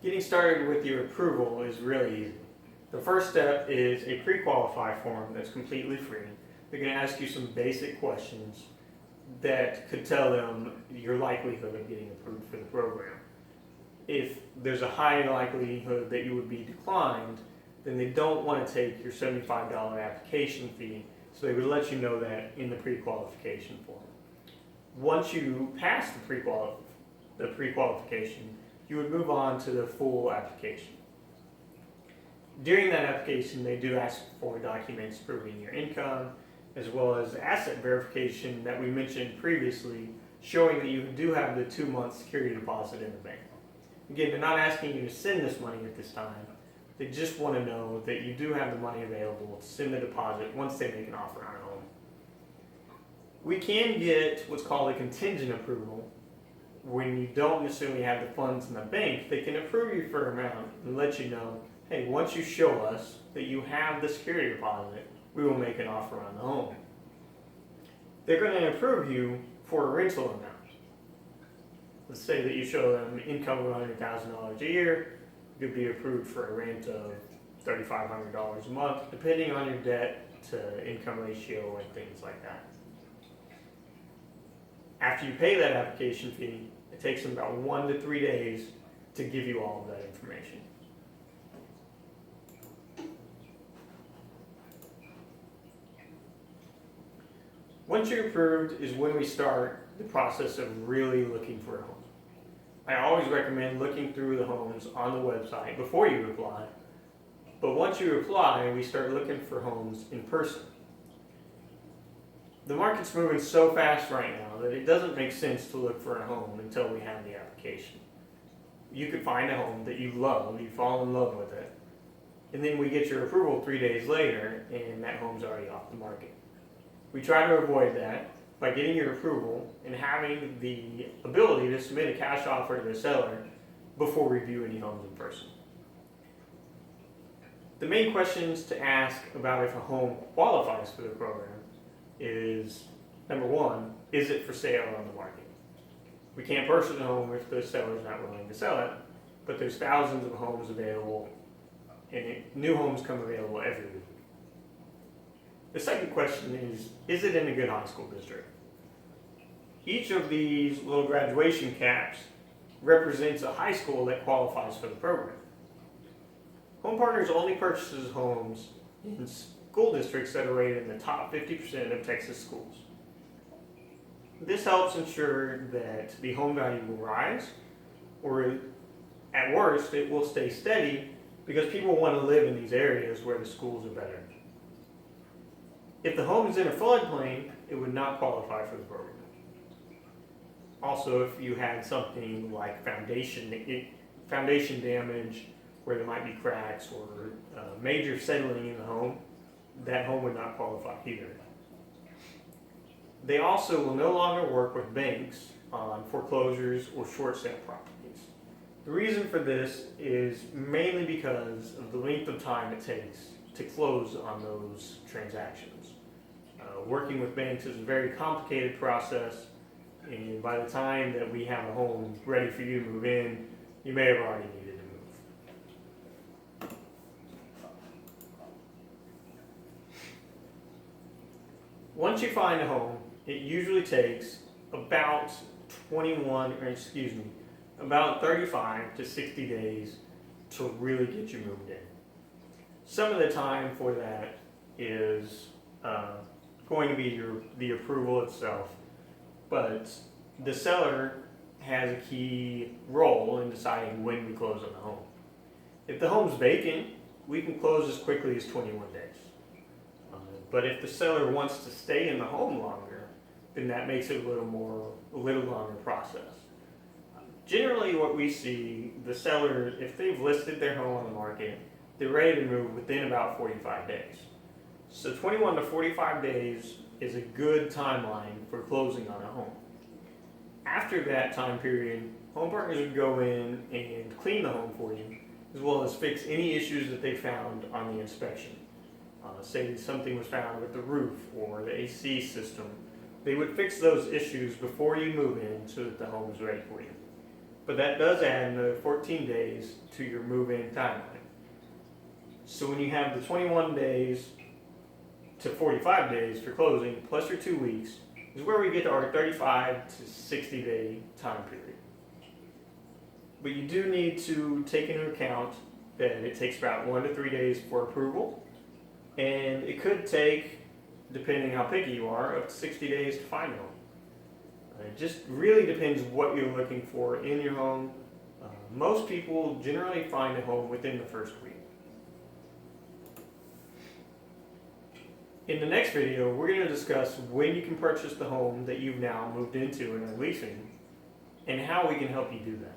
Getting started with your approval is really easy. The first step is a pre-qualify form that's completely free. They're going to ask you some basic questions that could tell them your likelihood of getting approved for the program. If there's a high likelihood that you would be declined, then they don't want to take your $75 application fee, so they would let you know that in the pre-qualification form. Once you pass the pre-qualification, you would move on to the full application. During that application, they do ask for documents proving your income, as well as asset verification that we mentioned previously, showing that you do have the 2-month security deposit in the bank. Again, they're not asking you to send this money at this time. They just want to know that you do have the money available to send the deposit once they make an offer on a home. We can get what's called a contingent approval. When you don't necessarily have the funds in the bank, they can approve you for an amount and let you know, hey, once you show us that you have the security deposit, we will make an offer on the home. They're going to approve you for a rental amount. Let's say that you show them income of $100,000 a year, you'll be approved for a rent of $3,500 a month, depending on your debt to income ratio and things like that. After you pay that application fee, it takes them about 1 to 3 days to give you all of that information. Once you're approved is when we start the process of really looking for a home. I always recommend looking through the homes on the website before you apply, but once you apply, we start looking for homes in person. The market's moving so fast right now that it doesn't make sense to look for a home until we have the application. You could find a home that you love, you fall in love with it, and then we get your approval 3 days later and that home's already off the market. We try to avoid that by getting your approval and having the ability to submit a cash offer to the seller before we view any homes in person. The main questions to ask about if a home qualifies for the program is, number one, is it for sale on the market? We can't purchase a home if the seller's not willing to sell it, but there's thousands of homes available and new homes come available every week. The second question is it in a good high school district? Each of these little graduation caps represents a high school that qualifies for the program. Home Partners only purchases homes in school districts that are rated in the top 50% of Texas schools. This helps ensure that the home value will rise, or at worst, it will stay steady because people want to live in these areas where the schools are better. If the home is in a floodplain, it would not qualify for the program. Also, if you had something like foundation damage, where there might be cracks or major settling in the home, that home would not qualify either. They also will no longer work with banks on foreclosures or short sale properties. The reason for this is mainly because of the length of time it takes to close on those transactions. Working with banks is a very complicated process, and by the time that we have a home ready for you to move in, you may have already needed to move. Once you find a home, it usually takes about 35 to 60 days to really get you moved in. Some of the time for that is going to be the approval itself, but the seller has a key role in deciding when we close on the home. If the home's vacant, we can close as quickly as 21 days. But if the seller wants to stay in the home longer, then that makes it a little longer process. Generally what we see, the seller, if they've listed their home on the market, they're ready to move within about 45 days. So 21 to 45 days is a good timeline for closing on a home. After that time period, Home Partners would go in and clean the home for you, as well as fix any issues that they found on the inspection. Say that something was found with the roof or the AC system. They would fix those issues before you move in so that the home is ready for you. but that does add another 14 days to your move-in timeline. So when you have the 21 days to 45 days for closing, plus your 2 weeks, is where we get to our 35 to 60 day time period. But you do need to take into account that it takes about 1 to 3 days for approval, and it could take, depending how picky you are, up to 60 days to find a home. It just really depends what you're looking for in your home. Most people generally find a home within the first week. In the next video, we're going to discuss when you can purchase the home that you've now moved into and are leasing, and how we can help you do that.